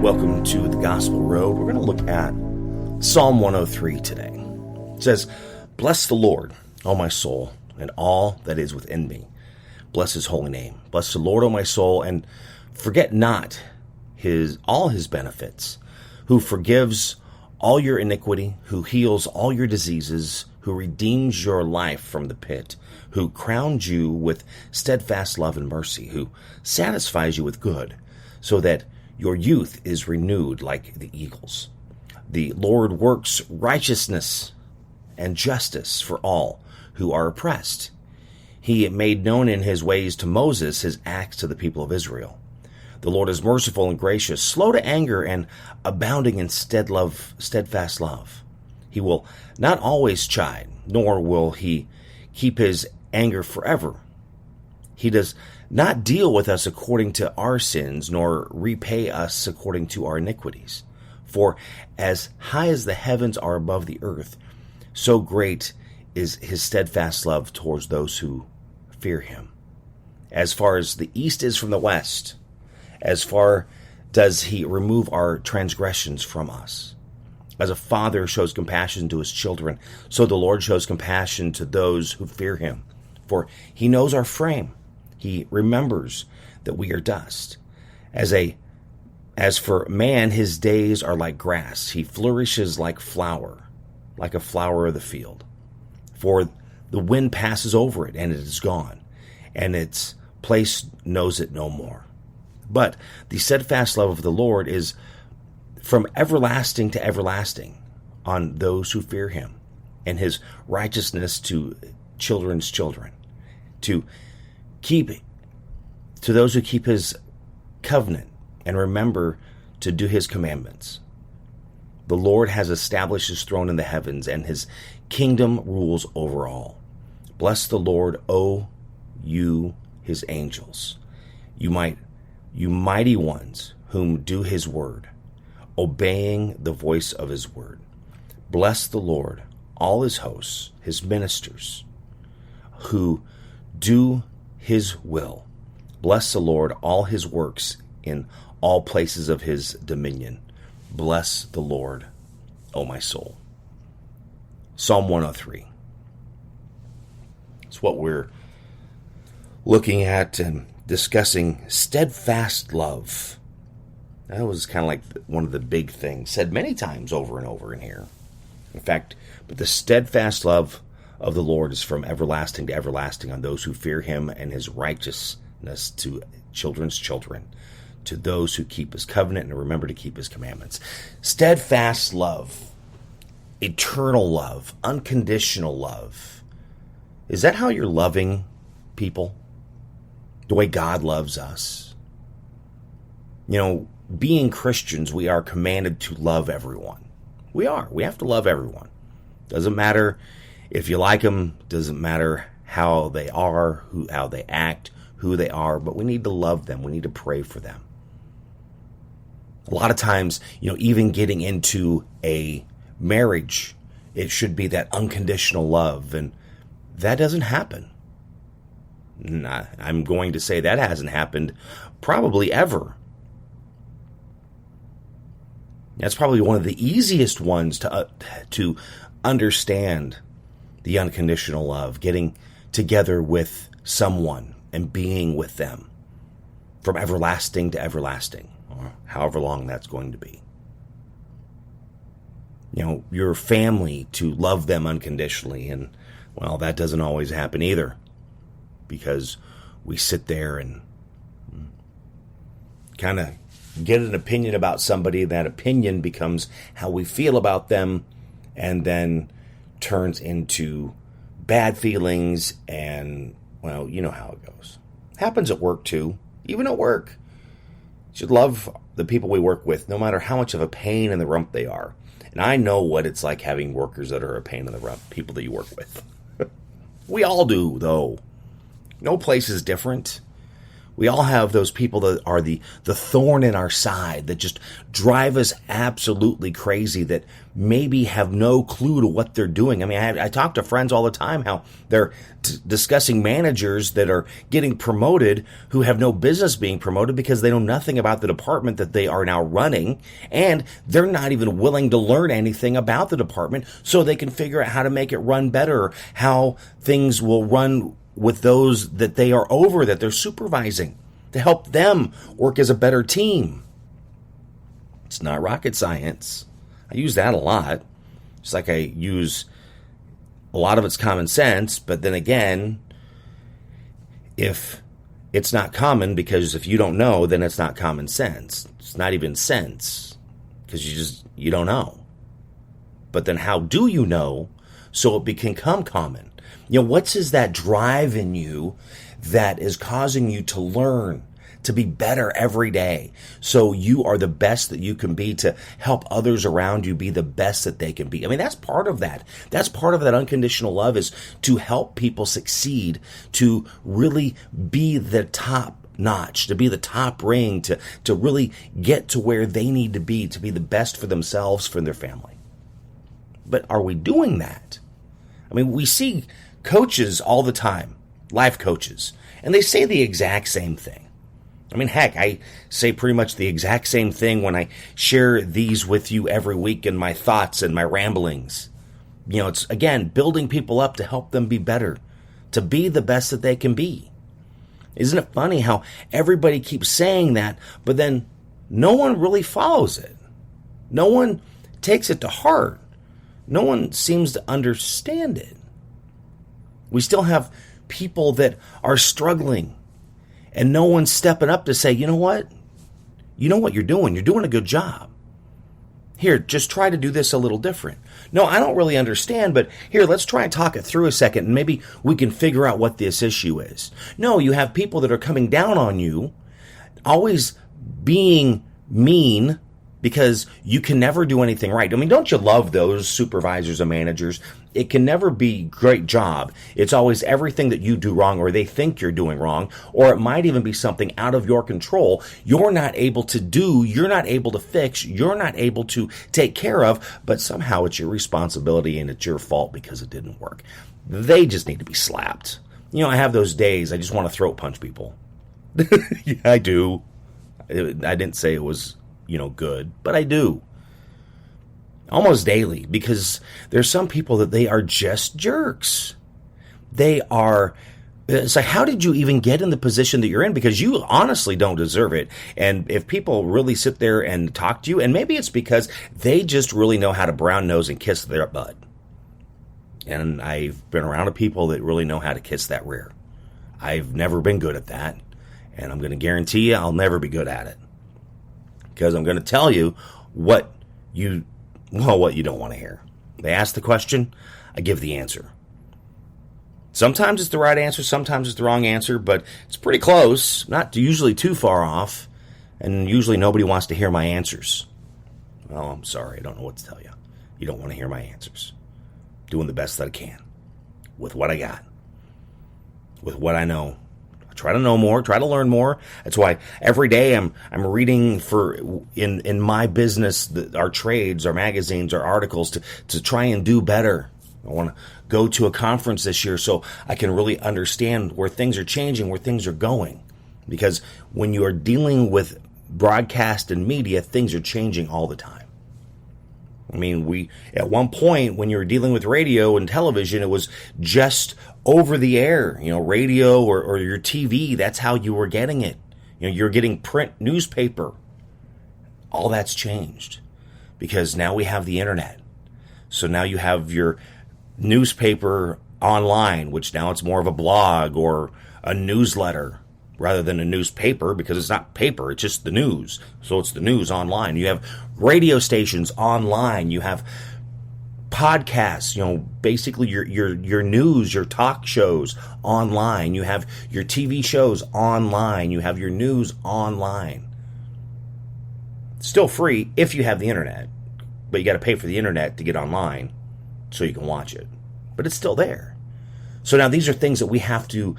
Welcome to the Gospel Road. We're going to look at Psalm 103 today. It says, "Bless the Lord, O my soul, and all that is within me. Bless his holy name. Bless the Lord, O my soul, and forget not all his benefits, who forgives all your iniquity, who heals all your diseases, who redeems your life from the pit, who crowns you with steadfast love and mercy, who satisfies you with good, so that your youth is renewed like the eagles. The Lord works righteousness and justice for all who are oppressed. He made known in his ways to Moses his acts to the people of Israel. The Lord is merciful and gracious, slow to anger, and abounding in steadfast love. He will not always chide, nor will he keep his anger forever. He does not deal with us according to our sins, nor repay us according to our iniquities. For as high as the heavens are above the earth, so great is his steadfast love towards those who fear him. As far as the east is from the west, as far does he remove our transgressions from us. As a father shows compassion to his children, so the Lord shows compassion to those who fear him. For he knows our frame. He remembers that we are dust. As for man, his days are like grass. He flourishes like a flower of the field. For the wind passes over it, and it is gone, and its place knows it no more. But the steadfast love of the Lord is from everlasting to everlasting on those who fear him, and his righteousness to children's children, to those who keep his covenant and remember to do his commandments. The Lord has established his throne in the heavens, and his kingdom rules over all. Bless the Lord, O you his angels, you mighty ones whom do his word, obeying the voice of his word. Bless the Lord, all his hosts, his ministers, who do his will. Bless the Lord, all his works in all places of his dominion. Bless the Lord, O my soul." Psalm 103. It's what we're looking at and discussing. Steadfast love. That was kind of like one of the big things said many times over and over in here. In fact, but the steadfast love of the Lord is from everlasting to everlasting on those who fear him, and his righteousness to children's children, to those who keep his covenant and remember to keep his commandments. Steadfast love, eternal love, unconditional love. Is that how you're loving people? The way God loves us? You know, being Christians, we are commanded to love everyone. We are. We have to love everyone. Doesn't matter if you like them, doesn't matter how they are, how they act, who they are, but we need to love them. We need to pray for them. A lot of times, even getting into a marriage, it should be that unconditional love, and that doesn't happen. I'm going to say that hasn't happened probably ever. That's probably one of the easiest ones to understand, the unconditional love, getting together with someone and being with them from everlasting to everlasting, or however long that's going to be. Your family, to love them unconditionally, and, well, that doesn't always happen either, because we sit there and kind of get an opinion about somebody. That opinion becomes how we feel about them, and then turns into bad feelings, and, well, you know how it goes. Happens at work too. Even at work, you should love the people we work with, no matter how much of a pain in the rump they are. And I know what it's like having workers that are a pain in the rump, people that you work with. We all do, though. No place is different. We all have those people that are the thorn in our side that just drive us absolutely crazy, that maybe have no clue to what they're doing. I mean, I talk to friends all the time how they're discussing managers that are getting promoted who have no business being promoted because they know nothing about the department that they are now running, and they're not even willing to learn anything about the department so they can figure out how to make it run better, how things will run with those that they are over, that they're supervising, to help them work as a better team. It's not rocket science. I use that a lot. Just like I use a lot of it's common sense, but then again, if it's not common, because if you don't know, then it's not common sense. It's not even sense, because you don't know. But then how do you know so it can become common? What's that drive in you that is causing you to learn, to be better every day, so you are the best that you can be, to help others around you be the best that they can be? I mean, that's part of that. That's part of that unconditional love, is to help people succeed, to really be the top notch, to be the top ring, to really get to where they need to be the best for themselves, for their family. But are we doing that? I mean, we see coaches all the time, life coaches, and they say the exact same thing. I mean, heck, I say pretty much the exact same thing when I share these with you every week in my thoughts and my ramblings. It's, again, building people up to help them be better, to be the best that they can be. Isn't it funny how everybody keeps saying that, but then no one really follows it? No one takes it to heart. No one seems to understand it. We still have people that are struggling, and no one's stepping up to say, you know what you're doing. You're doing a good job. Here, just try to do this a little different. No, I don't really understand, but here, let's try and talk it through a second, and maybe we can figure out what this issue is. No, you have people that are coming down on you, always being mean, because you can never do anything right. I mean, don't you love those supervisors and managers? It can never be great job. It's always everything that you do wrong, or they think you're doing wrong, or it might even be something out of your control you're not able to do, you're not able to fix, you're not able to take care of, but somehow it's your responsibility and it's your fault because it didn't work. They just need to be slapped. I have those days I just want to throat punch people. Yeah, I do. I didn't say it was good, but I do. Almost daily, because there's some people that they are just jerks. It's like, how did you even get in the position that you're in? Because you honestly don't deserve it. And if people really sit there and talk to you, and maybe it's because they just really know how to brown nose and kiss their butt. And I've been around people that really know how to kiss that rear. I've never been good at that. And I'm going to guarantee you I'll never be good at it. Because I'm going to tell you what you don't want to hear. They ask the question, I give the answer. Sometimes it's the right answer, sometimes it's the wrong answer, but it's pretty close, not usually too far off, and usually nobody wants to hear my answers. Well, I'm sorry, I don't know what to tell you. You don't want to hear my answers. Doing the best that I can with what I got, with what I know. Try to know more, try to learn more. That's why every day I'm reading in my business, our trades, our magazines, our articles to try and do better. I want to go to a conference this year so I can really understand where things are changing, where things are going. Because when you are dealing with broadcast and media, things are changing all the time. I mean, at one point when you were dealing with radio and television, it was just over the air, radio or your TV. That's how you were getting it. You're getting print newspaper. All that's changed because now we have the internet. So now you have your newspaper online, which now it's more of a blog or a newsletter rather than a newspaper, because it's not paper, it's just the news. So it's the news online. You have radio stations online. You have podcasts, basically your news, your talk shows online. You have your TV shows online. You have your news online. Still free if you have the internet, but you got to pay for the internet to get online so you can watch it. But it's still there. So now these are things that we have to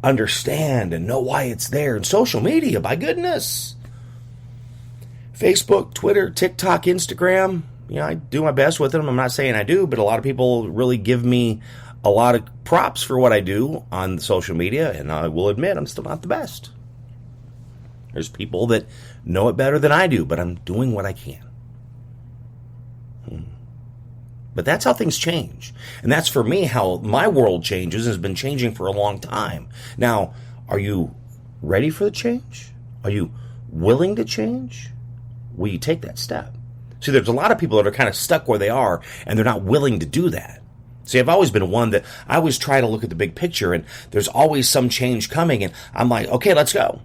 understand and know why it's there. And social media, by goodness. Facebook, Twitter, TikTok, Instagram, I do my best with them. I'm not saying I do, but a lot of people really give me a lot of props for what I do on social media, and I will admit I'm still not the best. There's people that know it better than I do, but I'm doing what I can. But that's how things change. And that's, for me, how my world changes and has been changing for a long time. Now, are you ready for the change? Are you willing to change? Will you take that step? See, there's a lot of people that are kind of stuck where they are, and they're not willing to do that. See, I've always been one that I always try to look at the big picture, and there's always some change coming, and I'm like, okay, let's go.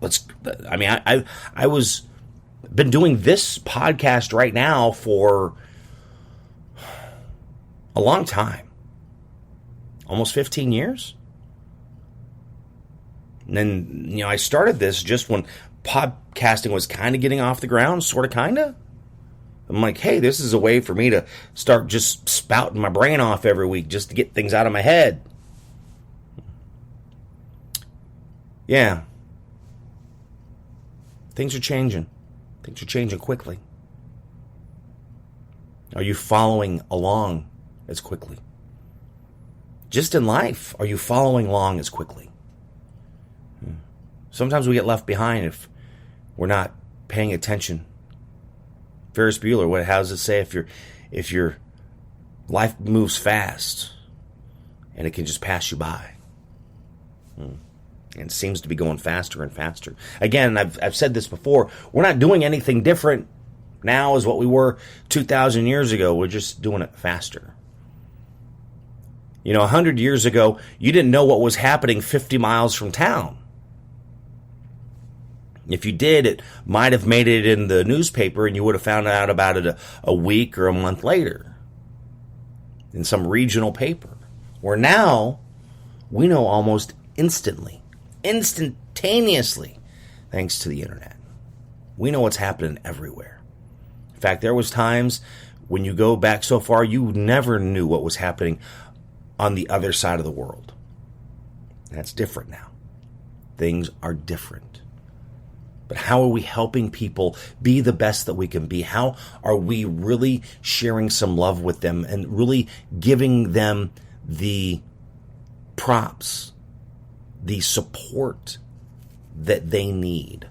I was been doing this podcast right now for a long time, almost 15 years. And then, I started this just when podcasting was kind of getting off the ground, sort of, kind of. I'm like, hey, this is a way for me to start just spouting my brain off every week just to get things out of my head. Yeah. Things are changing. Things are changing quickly. Are you following along as quickly? Just in life, are you following along as quickly? Sometimes we get left behind if we're not paying attention. Ferris Bueller, how does it say? If your life moves fast and it can just pass you by. And it seems to be going faster and faster. Again, I've said this before, we're not doing anything different now as what we were 2,000 years ago. We're just doing it faster. 100 years ago, you didn't know what was happening 50 miles from town. If you did, it might have made it in the newspaper and you would have found out about it a week or a month later in some regional paper. Where now, we know almost instantaneously, thanks to the internet. We know what's happening everywhere. In fact, there was times when you go back so far, you never knew what was happening on the other side of the world. That's different now. Things are different. But how are we helping people be the best that we can be? How are we really sharing some love with them and really giving them the props, the support that they need?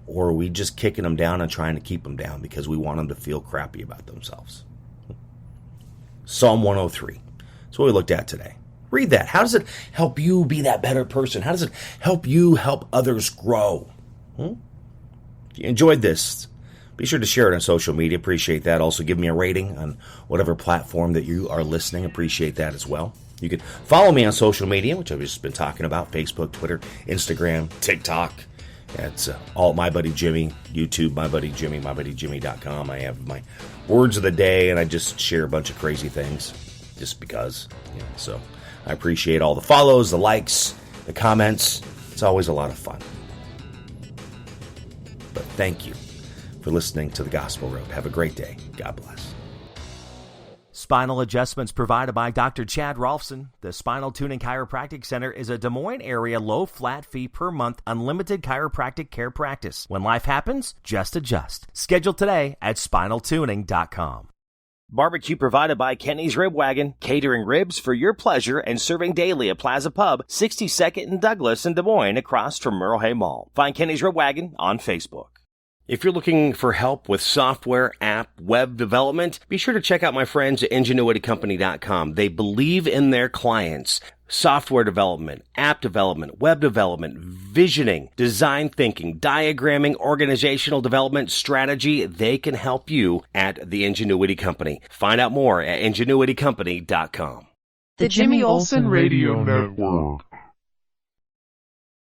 Or are we just kicking them down and trying to keep them down because we want them to feel crappy about themselves? Psalm 103. That's what we looked at today. Read that. How does it help you be that better person? How does it help you help others grow? If you enjoyed this, be sure to share it on social media. Appreciate that. Also, give me a rating on whatever platform that you are listening. Appreciate that as well. You can follow me on social media, which I've just been talking about: Facebook, Twitter, Instagram, TikTok. That's all My Buddy Jimmy, YouTube, My Buddy Jimmy, MyBuddyJimmy.com. I have my words of the day, and I just share a bunch of crazy things just because. So I appreciate all the follows, the likes, the comments. It's always a lot of fun. But thank you for listening to The Gospel Road. Have a great day. God bless. Spinal adjustments provided by Dr. Chad Rolfson. The Spinal Tuning Chiropractic Center is a Des Moines area low flat fee per month unlimited chiropractic care practice. When life happens, just adjust. Schedule today at spinaltuning.com. Barbecue provided by Kenny's Rib Wagon, catering ribs for your pleasure and serving daily at Plaza Pub, 62nd and Douglas in Des Moines, across from Merle Hay Mall. Find Kenny's Rib Wagon on Facebook. If you're looking for help with software, app, web development, be sure to check out my friends at ingenuitycompany.com. They believe in their clients. Software development, app development, web development, visioning, design thinking, diagramming, organizational development, strategy. They can help you at the Ingenuity Company. Find out more at ingenuitycompany.com. The Jimmy Olsen Radio Network.